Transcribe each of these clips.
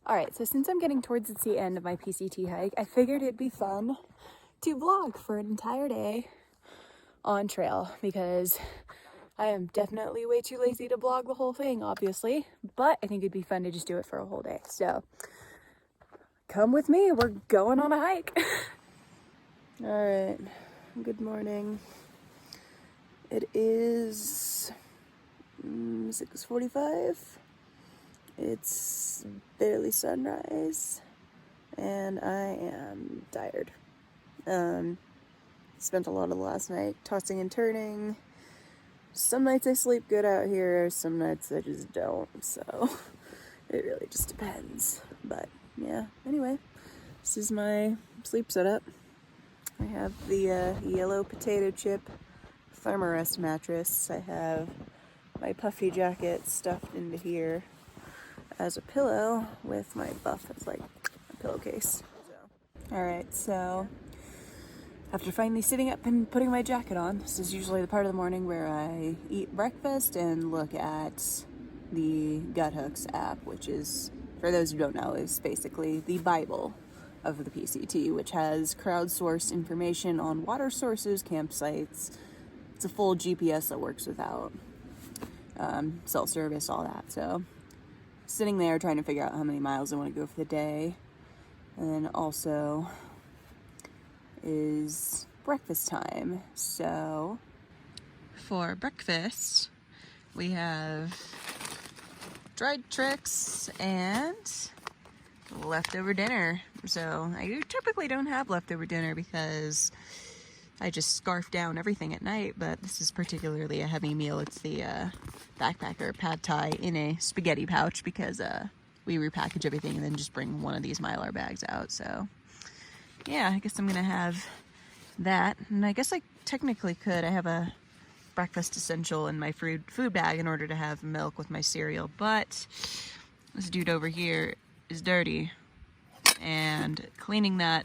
All right, so since I'm getting towards the end of my PCT hike, I figured it'd be fun to vlog for an entire day on trail because I am definitely way too lazy to vlog the whole thing, obviously, but I think it'd be fun to just do it for a whole day. So come with me, we're going on a hike. All right, good morning. It is 6:45. It's barely sunrise and I am tired. Spent a lot of the last night tossing and turning. Some nights I sleep good out here, some nights I just don't, so it really just depends. But yeah, anyway, this is my sleep setup. I have the yellow potato chip Thermarest mattress. I have my puffy jacket stuffed into here as a pillow with my buff as like a pillowcase. Alright, so after finally sitting up and putting my jacket on, this is usually the part of the morning where I eat breakfast and look at the Gut Hooks app, which is, for those who don't know, is basically the Bible of the PCT, which has crowdsourced information on water sources, campsites. It's a full GPS that works without cell service, all that. So sitting there trying to figure out how many miles I want to go for the day. And then also is breakfast time. So for breakfast, we have dried tricks and leftover dinner. So I typically don't have leftover dinner because I just scarf down everything at night, but this is particularly a heavy meal. It's the backpacker pad thai in a spaghetti pouch because we repackage everything and then just bring one of these Mylar bags out. So yeah, I guess I'm gonna have that. And I guess I technically could. I have a breakfast essential in my food bag in order to have milk with my cereal, but this dude over here is dirty and cleaning that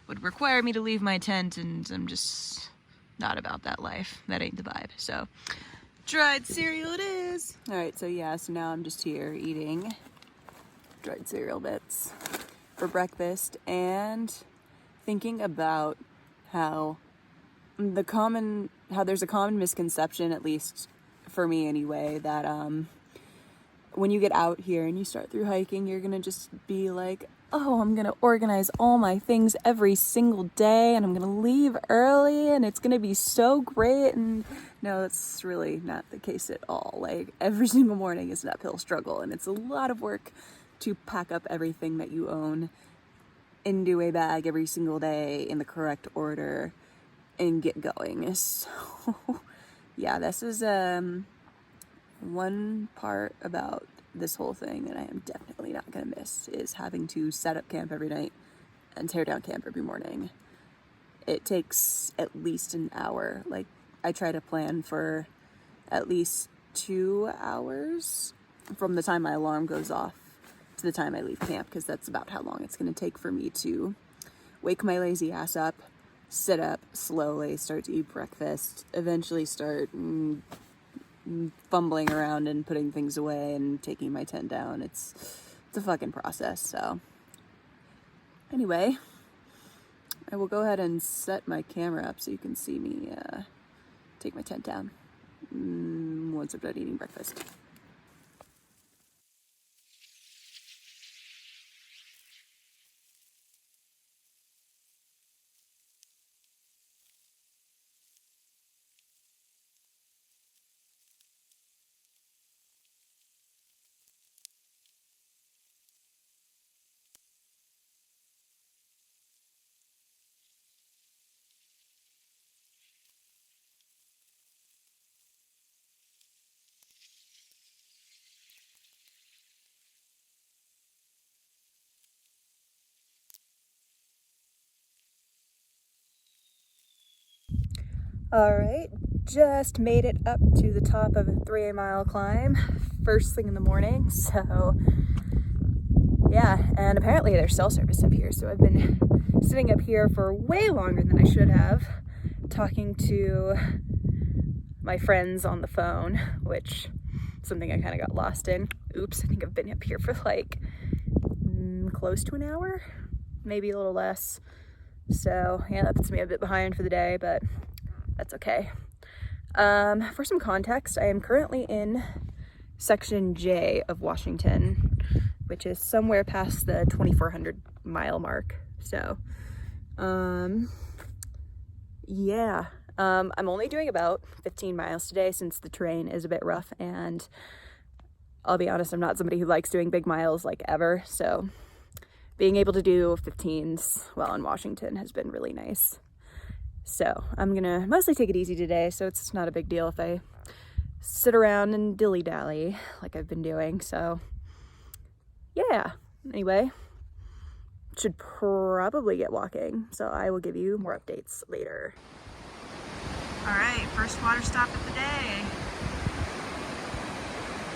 would require me to leave my tent, and I'm just not about that life. That ain't the vibe. So dried cereal it is. All right, so yeah, so now I'm just here eating dried cereal bits for breakfast and thinking about how there's a common misconception, at least for me anyway, that when you get out here and you start through hiking, you're gonna just be like, oh, I'm gonna organize all my things every single day and I'm gonna leave early and it's gonna be so great. And no, that's really not the case at all. Like, every single morning is an uphill struggle and it's a lot of work to pack up everything that you own into a bag every single day in the correct order and get going. So yeah, this is one part about this whole thing that I am definitely not gonna miss is having to set up camp every night and tear down camp every morning. It takes at least an hour. Like, I try to plan for at least 2 hours from the time my alarm goes off to the time I leave camp, because that's about how long it's gonna take for me to wake my lazy ass up, sit up slowly, start to eat breakfast, eventually start fumbling around and putting things away and taking my tent down. It's a fucking process. So anyway, I will go ahead and set my camera up so you can see me take my tent down once I'm done eating breakfast. All right, just made it up to the top of a 3-mile climb, first thing in the morning. So yeah, and apparently there's cell service up here. So I've been sitting up here for way longer than I should have, talking to my friends on the phone, which is something I kind of got lost in. Oops, I think I've been up here for like close to an hour, maybe a little less. So yeah, that puts me a bit behind for the day, but that's okay. For some context, I am currently in Section J of Washington, which is somewhere past the 2,400 mile mark. So, yeah, I'm only doing about 15 miles today since the terrain is a bit rough, and I'll be honest, I'm not somebody who likes doing big miles like ever. So being able to do 15s while in Washington has been really nice. So I'm gonna mostly take it easy today, so it's not a big deal if I sit around and dilly-dally like I've been doing. So yeah, anyway, should probably get walking, so I will give you more updates later. All right, first water stop of the day.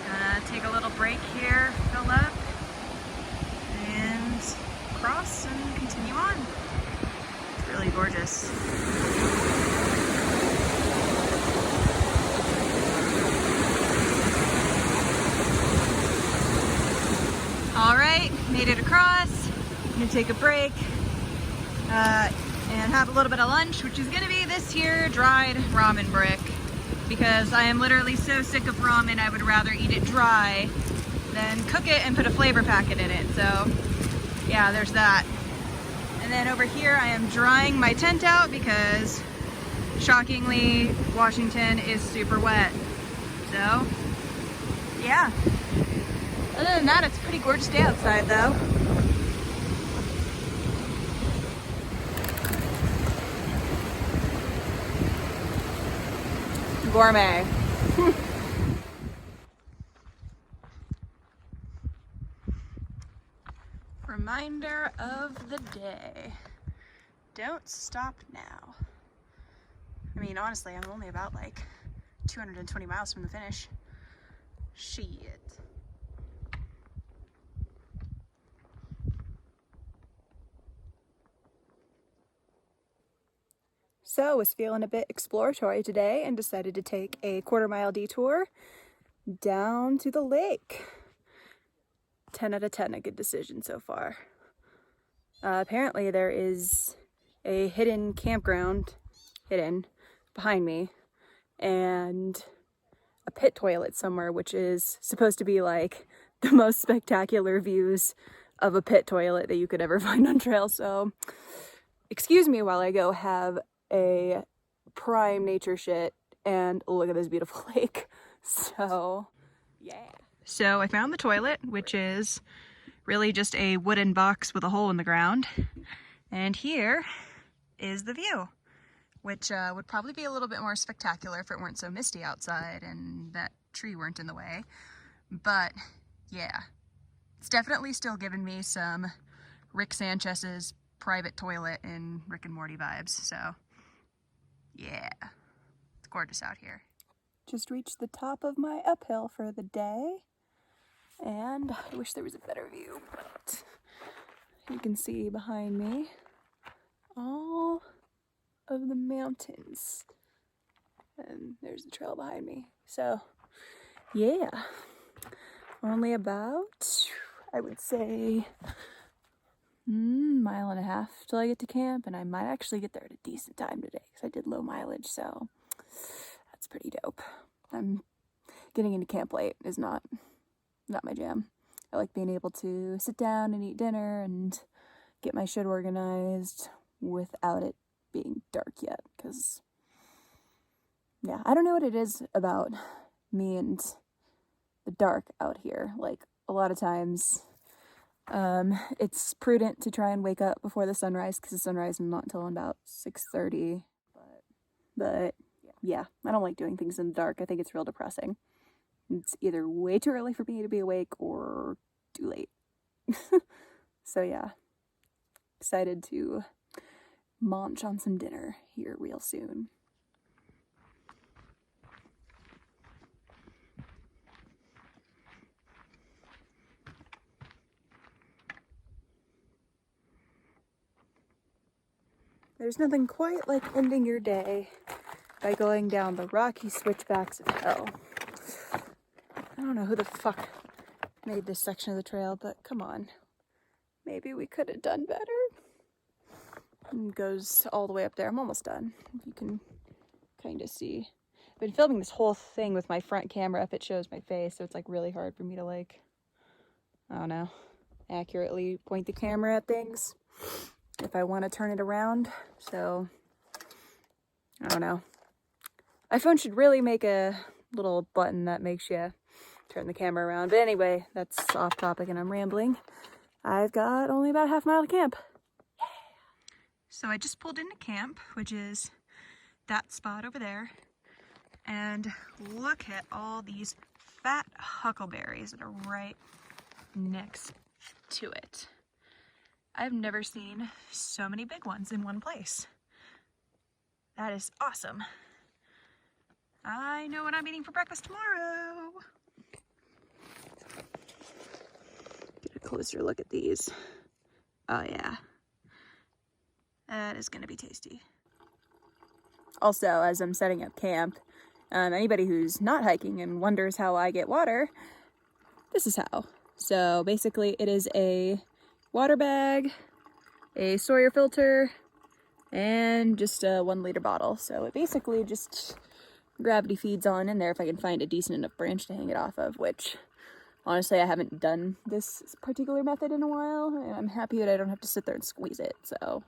Gonna take a little break here, fill up, and cross and continue on. It's really gorgeous. All right, made it across. I'm gonna take a break and have a little bit of lunch, which is gonna be this here dried ramen brick, because I am literally so sick of ramen, I would rather eat it dry than cook it and put a flavor packet in it. So yeah, there's that. And then over here I am drying my tent out because shockingly Washington is super wet. So yeah, other than that, it's a pretty gorgeous day outside though. Gourmet. Reminder of the day. Don't stop now. I mean, honestly, I'm only about like 220 miles from the finish. Shit. So, was feeling a bit exploratory today and decided to take a quarter-mile detour down to the lake. 10 out of 10, a good decision so far. Apparently there is a hidden campground, behind me, and a pit toilet somewhere, which is supposed to be like the most spectacular views of a pit toilet that you could ever find on trail. So excuse me while I go have a prime nature shit and look at this beautiful lake. So yeah. So I found the toilet, which is really just a wooden box with a hole in the ground. And here is the view, which would probably be a little bit more spectacular if it weren't so misty outside and that tree weren't in the way. But yeah, it's definitely still giving me some Rick Sanchez's private toilet in Rick and Morty vibes. So yeah, it's gorgeous out here. Just reached the top of my uphill for the day, and I wish there was a better view, but you can see behind me all of the mountains, and there's the trail behind me. So yeah, only about, I would say, mile and a half till I get to camp, and I might actually get there at a decent time today because I did low mileage, so that's pretty dope. I'm getting into camp late is not my jam. I like being able to sit down and eat dinner and get my shit organized without it being dark yet, because yeah, I don't know what it is about me and the dark out here. Like, a lot of times it's prudent to try and wake up before the sunrise, because the sunrise is not until about 6:30. But yeah, I don't like doing things in the dark. I think it's real depressing. It's either way too early for me to be awake or too late. So yeah, excited to munch on some dinner here real soon. There's nothing quite like ending your day by going down the rocky switchbacks of hell. I don't know who the fuck made this section of the trail, but come on. maybe we could have done better. And goes all the way up there. I'm almost done. You can kind of see. I've been filming this whole thing with my front camera if it shows my face, so it's like really hard for me to like, I don't know, accurately point the camera at things if I want to turn it around. So, I don't know. My phone should really make a little button that makes you turn the camera around. But anyway, that's off topic and I'm rambling. I've got only about a half mile to camp. So I just pulled into camp, which is that spot over there. And look at all these fat huckleberries that are right next to it. I've never seen so many big ones in one place. That is awesome. I know what I'm eating for breakfast tomorrow. Get a closer look at these. Oh yeah. That is gonna be tasty. Also, as I'm setting up camp, anybody who's not hiking and wonders how I get water, this is how. So basically it is a water bag, a Sawyer filter, and just a 1 liter bottle. So it basically just gravity feeds on in there if I can find a decent enough branch to hang it off of, which honestly I haven't done this particular method in a while, and I'm happy that I don't have to sit there and squeeze it. So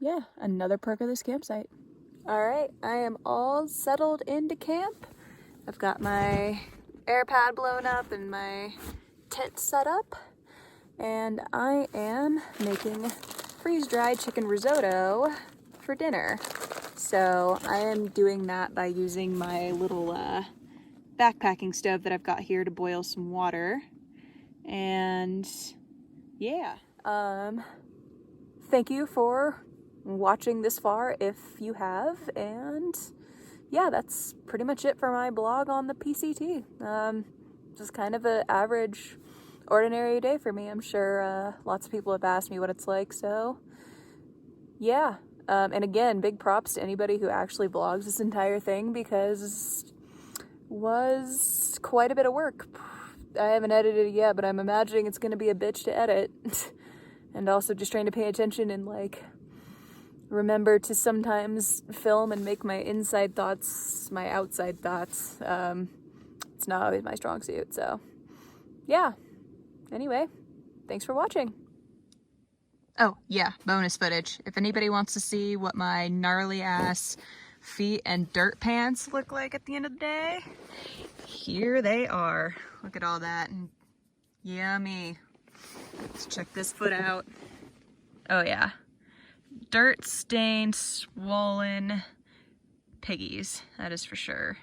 yeah, another perk of this campsite. All right, I am all settled into camp. I've got my air pad blown up and my tent set up, and I am making freeze-dried chicken risotto for dinner. So I am doing that by using my little backpacking stove that I've got here to boil some water. And yeah, thank you for watching this far if you have, and yeah, that's pretty much it for my blog on the PCT. Just kind of an average, ordinary day for me. I'm sure lots of people have asked me what it's like, so yeah. And again, big props to anybody who actually vlogs this entire thing, because it was quite a bit of work. I haven't edited it yet, but I'm imagining it's going to be a bitch to edit. And also just trying to pay attention and like remember to sometimes film and make my inside thoughts my outside thoughts. It's not always my strong suit, so yeah. Anyway, thanks for watching. Oh yeah, bonus footage. If anybody wants to see what my gnarly ass feet and dirt pants look like at the end of the day, here they are. Look at all that, and yummy. Let's check this foot out. Oh yeah. Dirt stained, swollen piggies, that is for sure.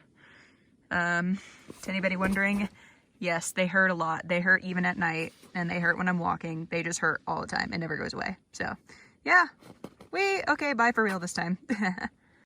To anybody wondering, yes, they hurt a lot. They hurt even at night, and they hurt when I'm walking. They just hurt all the time. It never goes away. So, yeah. Okay, bye for real this time.